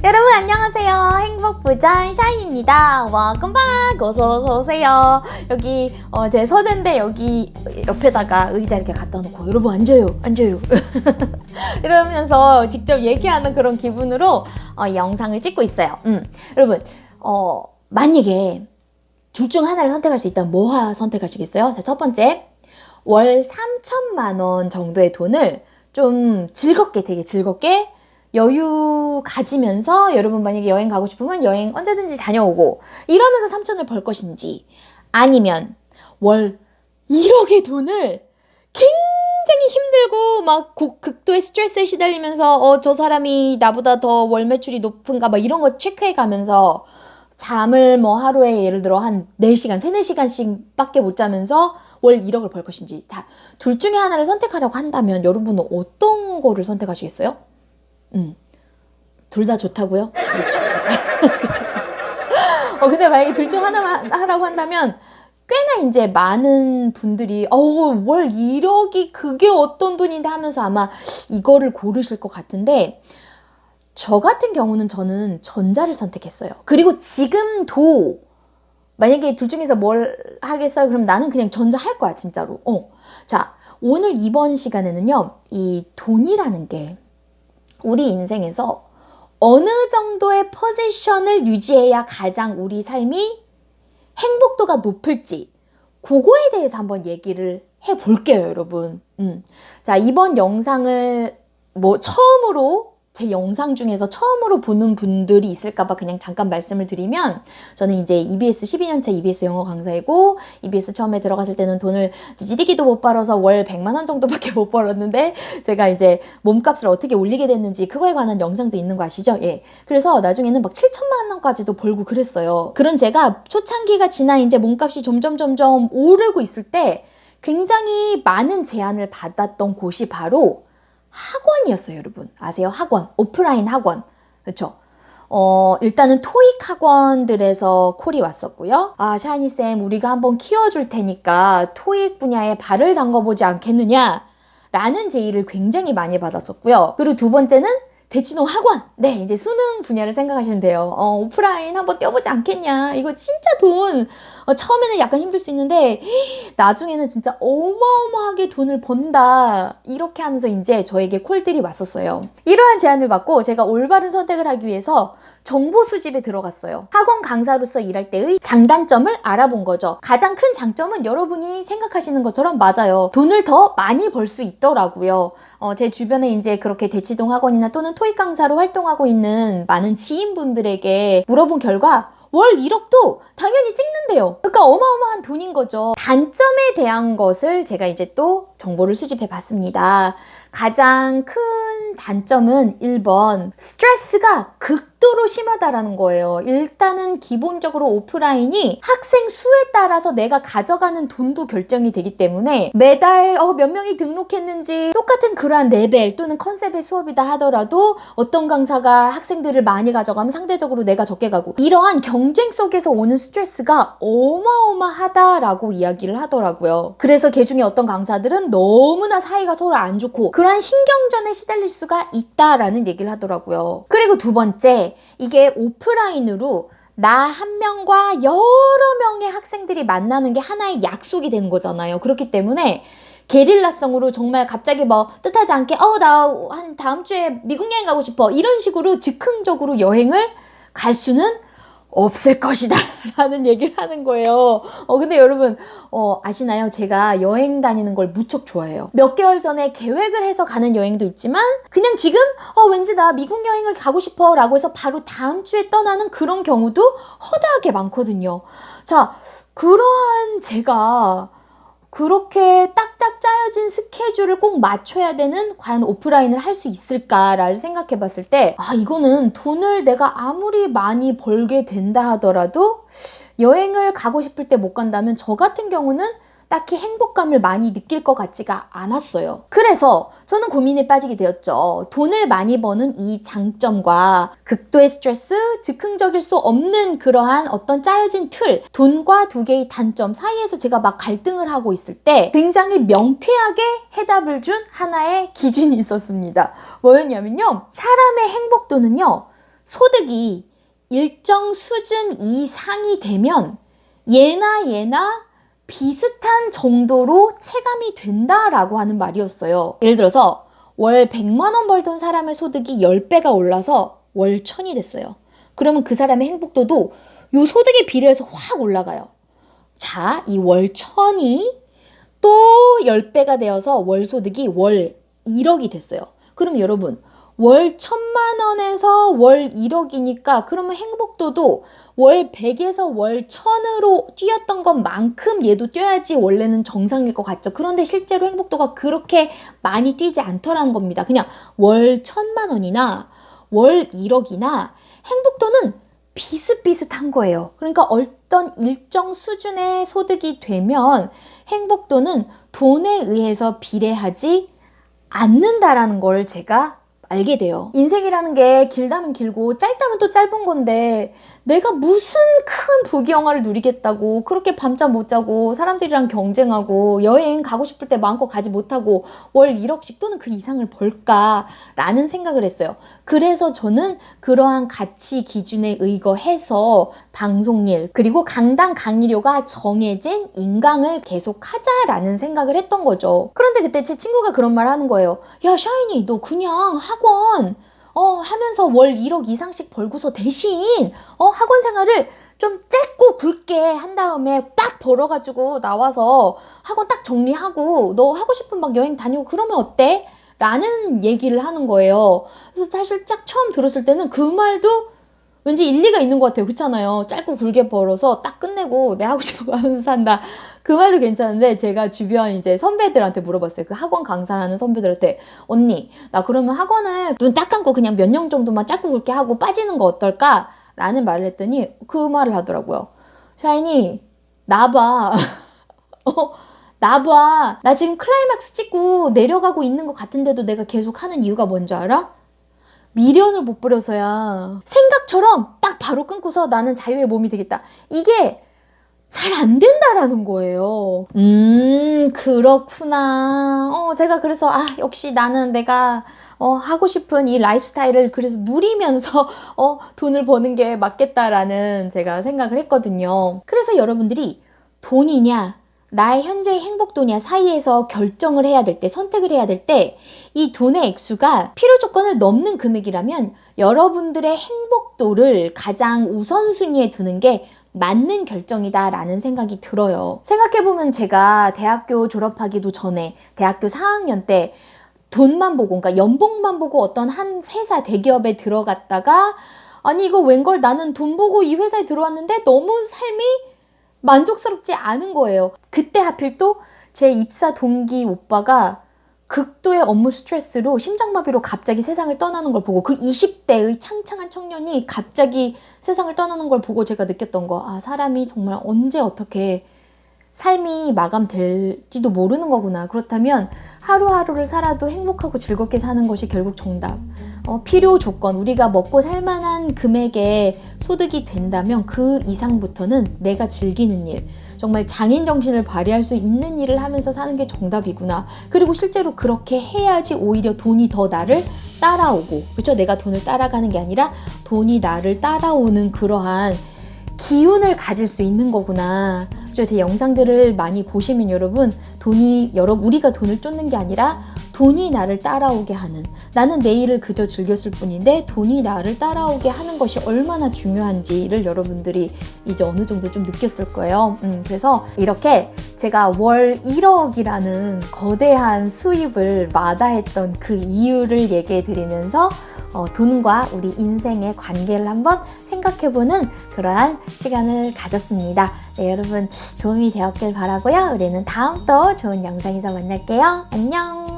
여러분 안녕하세요. 행복부자 샤인입니다. Welcome back. 어서 오세요. 여기 제 서재인데 여기 옆에다가 의자 이렇게 갖다 놓고 여러분 앉아요. 이러면서 직접 얘기하는 그런 기분으로 영상을 찍고 있어요. 여러분 만약에 둘 중 하나를 선택할 수 있다면 뭐 선택하시겠어요? 자, 첫 번째, 월 3천만 원 정도의 돈을 좀 되게 즐겁게 여유 가지면서 여러분 만약에 여행 가고 싶으면 여행 언제든지 다녀오고 이러면서 3천을 벌 것인지, 아니면 월 1억의 돈을 굉장히 힘들고 막 극도의 스트레스에 시달리면서 저 사람이 나보다 더 월 매출이 높은가 막 이런 거 체크해 가면서 잠을 뭐 하루에 예를 들어 한 4시간, 4시간씩 밖에 못 자면서 월 1억을 벌 것인지, 둘 중에 하나를 선택하라고 한다면 여러분은 어떤 거를 선택하시겠어요? 둘 다 좋다고요? 그렇죠. 그렇죠. 근데 만약에 둘 중 하나만 하라고 한다면 꽤나 이제 많은 분들이 월 1억이 그게 어떤 돈인데 하면서 아마 이거를 고르실 것 같은데, 저 같은 경우는 저는 전자를 선택했어요. 그리고 지금도 만약에 둘 중에서 뭘 하겠어요? 그럼 나는 그냥 전자 할 거야, 진짜로. 자, 오늘 이번 시간에는요, 이 돈이라는 게 우리 인생에서 어느 정도의 포지션을 유지해야 가장 우리 삶이 행복도가 높을지, 그거에 대해서 한번 얘기를 해볼게요, 여러분. 자, 이번 영상을 처음으로 제 영상 중에서 처음으로 보는 분들이 있을까봐 그냥 잠깐 말씀을 드리면, 저는 이제 EBS 12년차 EBS 영어 강사이고, EBS 처음에 들어갔을 때는 돈을 찌리기도 못 벌어서 월 100만 원 정도밖에 못 벌었는데, 제가 이제 몸값을 어떻게 올리게 됐는지 그거에 관한 영상도 있는 거 아시죠? 예. 그래서 나중에는 막 7천만 원까지도 벌고 그랬어요. 그런 제가 초창기가 지나 이제 몸값이 점점 오르고 있을 때 굉장히 많은 제안을 받았던 곳이 바로 학원이었어요, 여러분. 아세요? 학원. 오프라인 학원. 그렇죠? 일단은 토익 학원들에서 콜이 왔었고요. 샤이니쌤, 우리가 한번 키워줄 테니까 토익 분야에 발을 담궈보지 않겠느냐? 라는 제의를 굉장히 많이 받았었고요. 그리고 두 번째는 대치동 학원. 네, 이제 수능 분야를 생각하시면 돼요. 오프라인 한번 뛰어보지 않겠냐? 이거 진짜 돈, 처음에는 약간 힘들 수 있는데, 나중에는 진짜 어마어마하게 돈을 번다. 이렇게 하면서 이제 저에게 콜들이 왔었어요. 이러한 제안을 받고 제가 올바른 선택을 하기 위해서 정보 수집에 들어갔어요. 학원 강사로서 일할 때의 장단점을 알아본 거죠. 가장 큰 장점은 여러분이 생각하시는 것처럼 맞아요. 돈을 더 많이 벌 수 있더라고요. 제 주변에 이제 그렇게 대치동 학원이나 또는 토익 강사로 활동하고 있는 많은 지인분들에게 물어본 결과 월 1억도 당연히 찍는데요. 그러니까 어마어마한 돈인 거죠. 단점에 대한 것을 제가 이제 또 정보를 수집해 봤습니다. 가장 큰 단점은 1번, 스트레스가 극도로 심하다라는 거예요. 일단은 기본적으로 오프라인이 학생 수에 따라서 내가 가져가는 돈도 결정이 되기 때문에 매달 몇 명이 등록했는지 똑같은 그러한 레벨 또는 컨셉의 수업이다 하더라도 어떤 강사가 학생들을 많이 가져가면 상대적으로 내가 적게 가고, 이러한 경쟁 속에서 오는 스트레스가 어마어마하다라고 이야기를 하더라고요. 그래서 그 중에 어떤 강사들은 너무나 사이가 서로 안 좋고 그러한 신경전에 시달릴 수가 있다라는 얘기를 하더라고요. 그리고 두 번째, 이게 오프라인으로 나 한 명과 여러 명의 학생들이 만나는 게 하나의 약속이 되는 거잖아요. 그렇기 때문에 게릴라성으로 정말 갑자기 뜻하지 않게 나 한 다음 주에 미국 여행 가고 싶어, 이런 식으로 즉흥적으로 여행을 갈 수는 없을 것이다 라는 얘기를 하는 거예요. 근데 여러분 아시나요? 제가 여행 다니는 걸 무척 좋아해요. 몇 개월 전에 계획을 해서 가는 여행도 있지만, 그냥 지금 왠지 나 미국 여행을 가고 싶어 라고 해서 바로 다음 주에 떠나는 그런 경우도 허다하게 많거든요. 자, 그러한 제가 그렇게 딱딱 짜여진 스케줄을 꼭 맞춰야 되는 과연 오프라인을 할 수 있을까를 생각해 봤을 때, 이거는 돈을 내가 아무리 많이 벌게 된다 하더라도 여행을 가고 싶을 때 못 간다면 저 같은 경우는 딱히 행복감을 많이 느낄 것 같지가 않았어요. 그래서 저는 고민에 빠지게 되었죠. 돈을 많이 버는 이 장점과 극도의 스트레스, 즉흥적일 수 없는 그러한 어떤 짜여진 틀, 돈과 두 개의 단점 사이에서 제가 막 갈등을 하고 있을 때 굉장히 명쾌하게 해답을 준 하나의 기준이 있었습니다. 뭐였냐면요, 사람의 행복도는요, 소득이 일정 수준 이상이 되면 얘나 비슷한 정도로 체감이 된다라고 하는 말이었어요. 예를 들어서 월 100만 원 벌던 사람의 소득이 10배가 올라서 월 1000이 됐어요. 그러면 그 사람의 행복도도 요 소득에 비례해서 확 올라가요. 자, 이 월 1000이 또 10배가 되어서 월 소득이 월 1억이 됐어요. 그럼 여러분, 월 1000만 원에서 월 1억이니까 그러면 행복도도 월 100에서 월 1000으로 뛰었던 것만큼 얘도 뛰어야지 원래는 정상일 것 같죠. 그런데 실제로 행복도가 그렇게 많이 뛰지 않더라는 겁니다. 그냥 월 1000만 원이나 월 1억이나 행복도는 비슷비슷한 거예요. 그러니까 어떤 일정 수준의 소득이 되면 행복도는 돈에 의해서 비례하지 않는다라는 걸 제가 알게 돼요. 인생이라는 게 길다면 길고 짧다면 또 짧은 건데 내가 무슨 큰 부귀영화를 누리겠다고 그렇게 밤잠 못 자고 사람들이랑 경쟁하고 여행 가고 싶을 때 마음껏 가지 못하고 월 1억씩 또는 그 이상을 벌까라는 생각을 했어요. 그래서 저는 그러한 가치 기준에 의거해서 방송일 그리고 강당 강의료가 정해진 인강을 계속 하자라는 생각을 했던 거죠. 그런데 그때 제 친구가 그런 말 하는 거예요. 야, 샤이니, 너 그냥 학원 하면서 월 1억 이상씩 벌고서 대신 학원 생활을 좀 짧고 굵게 한 다음에 딱 벌어가지고 나와서 학원 딱 정리하고 너 하고 싶은 막 여행 다니고 그러면 어때? 라는 얘기를 하는 거예요. 그래서 사실 딱 처음 들었을 때는 그 말도 왠지 일리가 있는 것 같아요. 그렇잖아요. 짧고 굵게 벌어서 딱 끝내고 내 하고 싶은 거 하면서 산다. 그 말도 괜찮은데 제가 주변 이제 선배들한테 물어봤어요. 그 학원 강사를 하는 선배들한테 언니 나 그러면 학원을 눈 딱 감고 그냥 몇 년 정도만 짧고 굵게 하고 빠지는 거 어떨까? 라는 말을 했더니 그 말을 하더라고요. 샤이니 나봐. 나봐. 나 지금 클라이막스 찍고 내려가고 있는 것 같은데도 내가 계속 하는 이유가 뭔지 알아? 미련을 못 버려서야. 생각처럼 딱 바로 끊고서 나는 자유의 몸이 되겠다. 이게 잘 안 된다라는 거예요. 그렇구나. 제가 그래서 역시 나는 내가 하고 싶은 이 라이프스타일을 그래서 누리면서 돈을 버는 게 맞겠다라는 제가 생각을 했거든요. 그래서 여러분들이 돈이냐 나의 현재의 행복도냐 사이에서 결정을 해야 될 때, 선택을 해야 될 때 이 돈의 액수가 필요 조건을 넘는 금액이라면 여러분들의 행복도를 가장 우선순위에 두는 게 맞는 결정이다라는 생각이 들어요. 생각해보면 제가 대학교 졸업하기도 전에 대학교 4학년 때 돈만 보고, 그러니까 연봉만 보고 어떤 한 회사 대기업에 들어갔다가 아니 이거 웬걸 나는 돈 보고 이 회사에 들어왔는데 너무 삶이 만족스럽지 않은 거예요. 그때 하필 또 제 입사 동기 오빠가 극도의 업무 스트레스로 심장마비로 갑자기 세상을 떠나는 걸 보고 그 20대의 창창한 청년이 갑자기 세상을 떠나는 걸 보고 제가 느꼈던 거 사람이 정말 언제 어떻게 삶이 마감될지도 모르는 거구나. 그렇다면 하루하루를 살아도 행복하고 즐겁게 사는 것이 결국 정답. 필요 조건, 우리가 먹고 살만한 금액의 소득이 된다면 그 이상부터는 내가 즐기는 일, 정말 장인 정신을 발휘할 수 있는 일을 하면서 사는 게 정답이구나. 그리고 실제로 그렇게 해야지 오히려 돈이 더 나를 따라오고, 그렇죠? 내가 돈을 따라가는 게 아니라 돈이 나를 따라오는 그러한 기운을 가질 수 있는 거구나. 그렇죠? 제 영상들을 많이 보시면 여러분, 우리가 돈을 쫓는 게 아니라 돈이 나를 따라오게 하는, 나는 내일을 그저 즐겼을 뿐인데 돈이 나를 따라오게 하는 것이 얼마나 중요한지를 여러분들이 이제 어느 정도 좀 느꼈을 거예요. 그래서 이렇게 제가 월 1억이라는 거대한 수입을 마다했던 그 이유를 얘기해 드리면서 돈과 우리 인생의 관계를 한번 생각해보는 그러한 시간을 가졌습니다. 네, 여러분 도움이 되었길 바라고요. 우리는 다음 또 좋은 영상에서 만날게요. 안녕.